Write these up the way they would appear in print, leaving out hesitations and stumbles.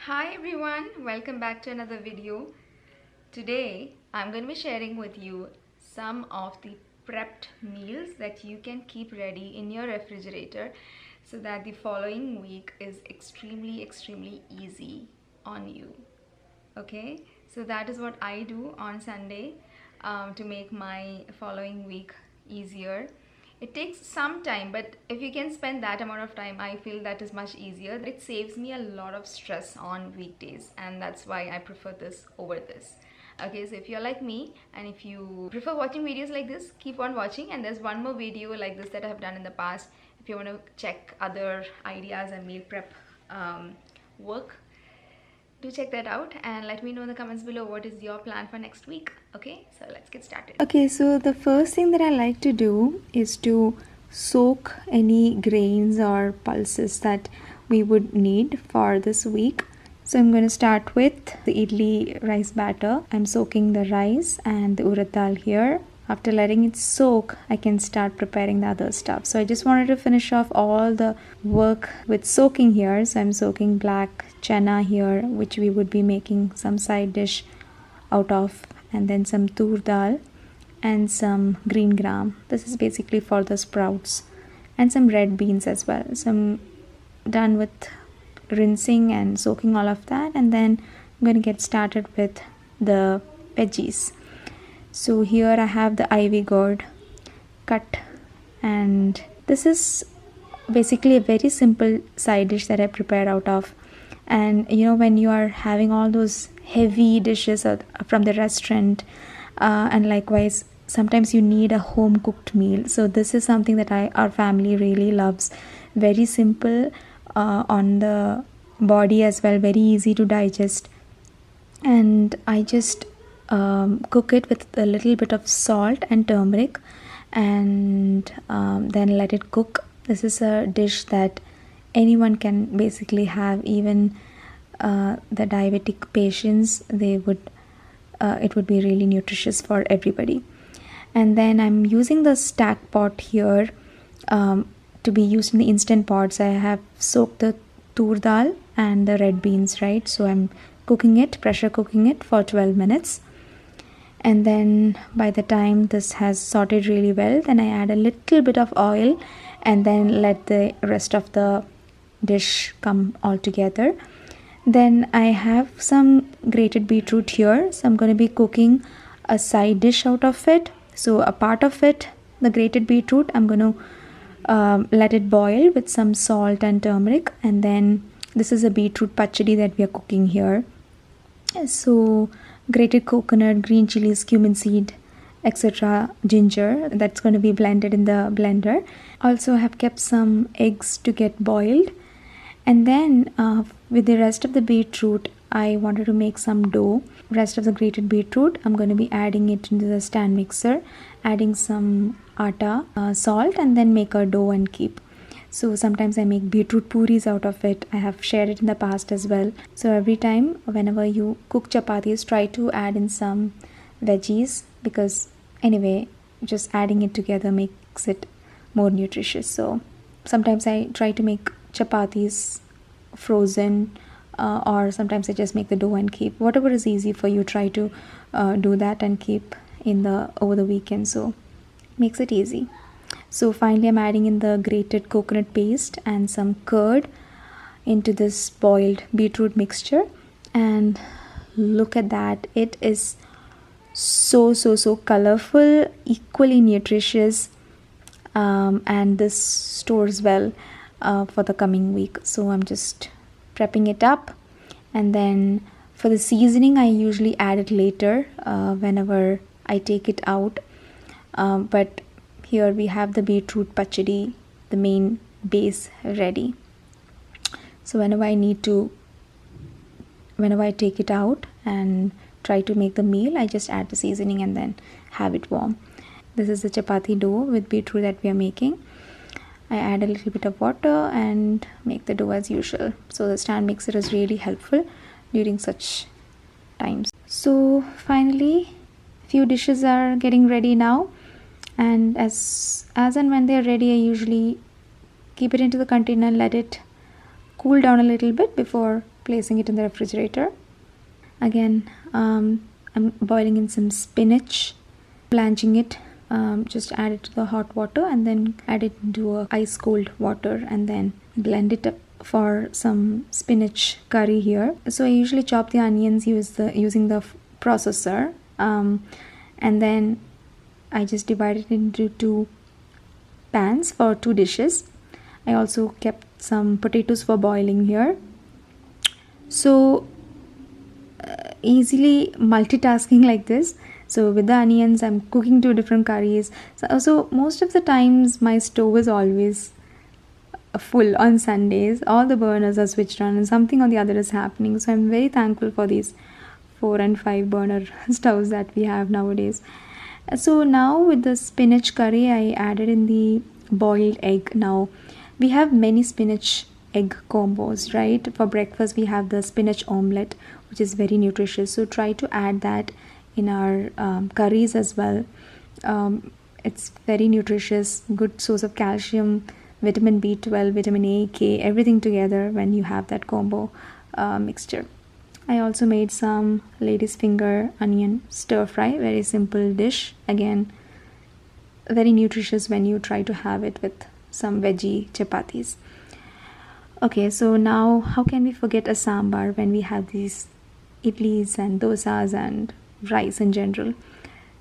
Hi everyone, welcome back to another video. Today I'm going to be sharing with you some of the prepped meals that you can keep ready in your refrigerator so that the following week is extremely easy on you. Okay, so that is what I do on Sunday to make my following week easier. It takes some time, but if you can spend that amount of time, I feel that is much easier. It saves me a lot of stress on weekdays, and that's why I prefer this over this. Okay, so if you're like me and if you prefer watching videos like this, keep on watching. And there's one more video like this that I have done in the past if you want to check other ideas and meal prep work. Do check that out and let me know in the comments below what is your plan for next week. Okay, so let's get started. Okay, so the first thing that I like to do is to soak any grains or pulses that we would need for this week. So I'm going to start with the idli rice batter. I'm soaking the rice and the urad dal here. After letting it soak, I can start preparing the other stuff. So I just wanted to finish off all the work with soaking here. So I'm soaking black chana here, which we would be making some side dish out of, and then some tur dal and some green gram. This is basically for the sprouts, and some red beans as well. So I'm done with rinsing and soaking all of that, and then I'm going to get started with the veggies. So here I have the ivy gourd cut, and this is basically a very simple side dish that I prepare out of. And you know, when you are having all those heavy dishes from the restaurant, and likewise sometimes you need a home cooked meal, so this is something that our family really loves. Very simple on the body as well, very easy to digest, and I just cook it with a little bit of salt and turmeric, and then let it cook. This is a dish that anyone can basically have, even the diabetic patients. It would be really nutritious for everybody. And then I'm using the stack pot here to be used in the instant pots. I have soaked the tur dal and the red beans, right? So I'm cooking it, pressure cooking it for 12 minutes. And then by the time this has sauteed really well, then I add a little bit of oil and then let the rest of the dish come all together. Then I have some grated beetroot here, so I'm going to be cooking a side dish out of it. So a part of it, the grated beetroot, I'm going to let it boil with some salt and turmeric, and then this is a beetroot pachadi that we are cooking here. So grated coconut, green chilies, cumin seed, etc., ginger, that's going to be blended in the blender. Also I have kept some eggs to get boiled, and then with the rest of the beetroot I wanted to make some dough. Rest of the grated beetroot, I'm going to be adding it into the stand mixer, adding some atta, salt, and then make a dough and keep. So sometimes I make beetroot puris out of it. I have shared it in the past as well. So every time whenever you cook chapatis, try to add in some veggies, because anyway just adding it together makes it more nutritious. So sometimes I try to make chapatis frozen, or sometimes I just make the dough and keep. Whatever is easy for you, try to do that and keep over the weekend, so makes it easy. So finally I'm adding in the grated coconut paste and some curd into this boiled beetroot mixture, and look at that, it is so colorful, equally nutritious, and this stores well for the coming week. So I'm just prepping it up, and then for the seasoning I usually add it later whenever I take it out, but here we have the beetroot pachadi, the main base, ready. So whenever I take it out and try to make the meal, I just add the seasoning and then have it warm. This is the chapati dough with beetroot that we are making. I add a little bit of water and make the dough as usual. So the stand mixer is really helpful during such times. So finally few dishes are getting ready now, and as and when they are ready, I usually keep it into the container and let it cool down a little bit before placing it in the refrigerator. Again, I'm boiling in some spinach, blanching it. Just add it to the hot water and then add it into a ice cold water and then blend it up for some spinach curry here. So I usually chop the onions using the processor, and then I just divide it into 2 pans for 2 dishes. I also kept some potatoes for boiling here. So easily multitasking like this. So with the onions, I'm cooking 2 different curries. So most of the times my stove is always full on Sundays. All the burners are switched on and something or the other is happening. So I'm very thankful for these 4 and 5 burner stoves that we have nowadays. So now with the spinach curry, I added in the boiled egg. Now we have many spinach egg combos, right? For breakfast we have the spinach omelette, which is very nutritious, so try to add that in our curries as well. It's very nutritious, good source of calcium, vitamin B12, vitamin A, K, everything together when you have that combo mixture. I also made some lady's finger onion stir fry, very simple dish, again very nutritious when you try to have it with some veggie chapatis. Okay, so now how can we forget a sambar when we have these idlis and dosas and rice in general?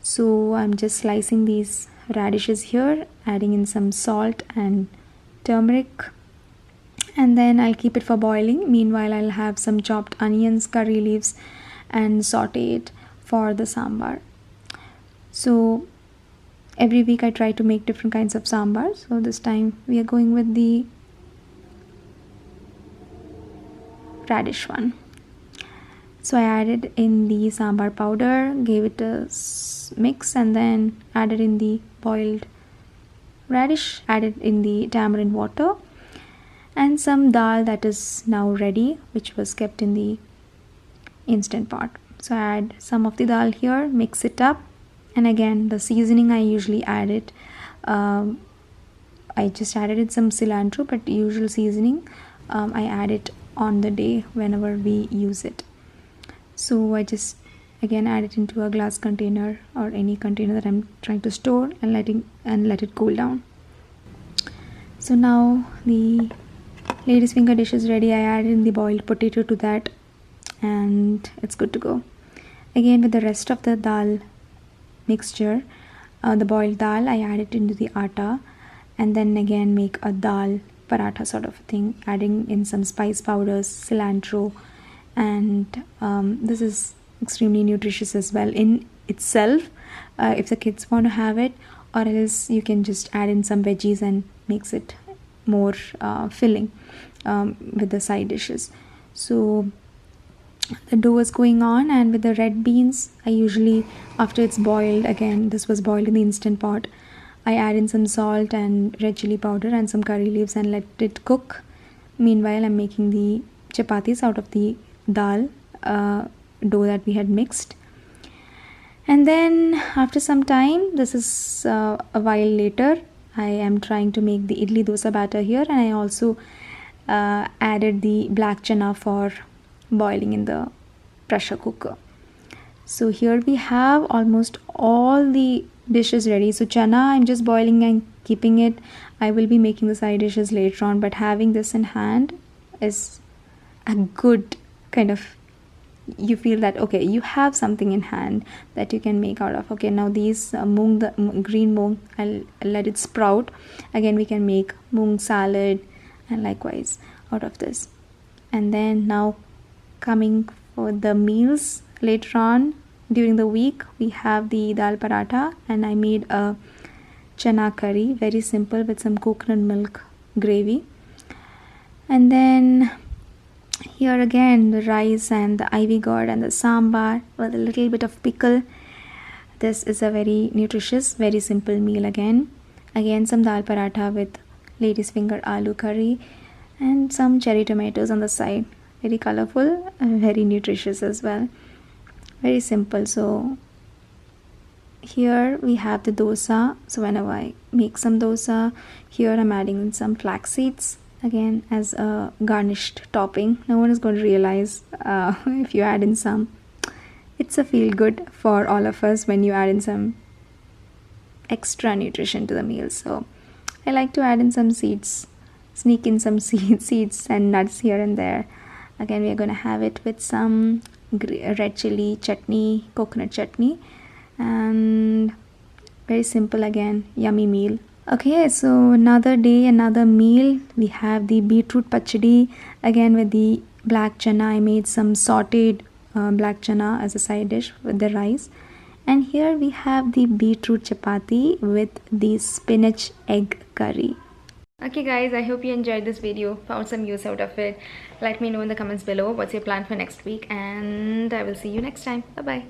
So I'm just slicing these radishes here, adding in some salt and turmeric, and then I'll keep it for boiling. Meanwhile, I'll have some chopped onions, curry leaves, and saute it for the sambar. So every week I try to make different kinds of sambar. So this time we are going with the radish one. So I added in the sambar powder, gave it a mix, and then added in the boiled radish, added in the tamarind water, and some dal that is now ready, which was kept in the instant pot. So I add some of the dal here, mix it up, and again the seasoning I usually add it. I just added in some cilantro, but usual seasoning I add it on the day whenever we use it. So I just again add it into a glass container or any container that I'm trying to store and let it cool down. So now the lady's finger dish is ready. I added in the boiled potato to that and it's good to go. Again with the rest of the dal mixture, the boiled dal, I add it into the atta and then again make a dal paratha sort of thing, adding in some spice powders, cilantro, and this is extremely nutritious as well in itself if the kids want to have it, or else you can just add in some veggies and makes it more filling with the side dishes. So the dough is going on, and with the red beans, I usually, after it's boiled, again this was boiled in the instant pot, I add in some salt and red chili powder and some curry leaves and let it cook. Meanwhile, I'm making the chapatis out of the dal dough that we had mixed. And then after some time, this is a while later, I am trying to make the idli dosa batter here, and I also added the black chana for boiling in the pressure cooker. So here we have almost all the dishes ready. So chana I'm just boiling and keeping it. I will be making the side dishes later on, but having this in hand is a good kind of, you feel that okay, you have something in hand that you can make out of. Okay, now these moong, the green moong, I'll let it sprout. Again we can make moong salad and likewise out of this. And then now coming for the meals later on during the week, we have the dal paratha, and I made a chana curry, very simple, with some coconut milk gravy. And then here again the rice and the ivy gourd and the sambar with a little bit of pickle. This is a very nutritious, very simple meal again. Again some dal paratha with lady's finger aloo curry and some cherry tomatoes on the side. Very colorful and very nutritious as well. Very simple. So here we have the dosa. So whenever I make some dosa, here I'm adding in some flax seeds again as a garnished topping. No one is going to realize if you add in some. It's a feel good for all of us when you add in some extra nutrition to the meal. So I like to add in some seeds, sneak in some seeds and nuts here and there. Again, we are going to have it with some red chili chutney, coconut chutney, and very simple, again, yummy meal. Okay, so another day, another meal. We have the beetroot pachadi, again with the black chana. I made some sauteed black chana as a side dish with the rice. And here we have the beetroot chapati with the spinach egg curry. Okay guys, I hope you enjoyed this video, found some use out of it. Let me know in the comments below what's your plan for next week, and I will see you next time. Bye bye.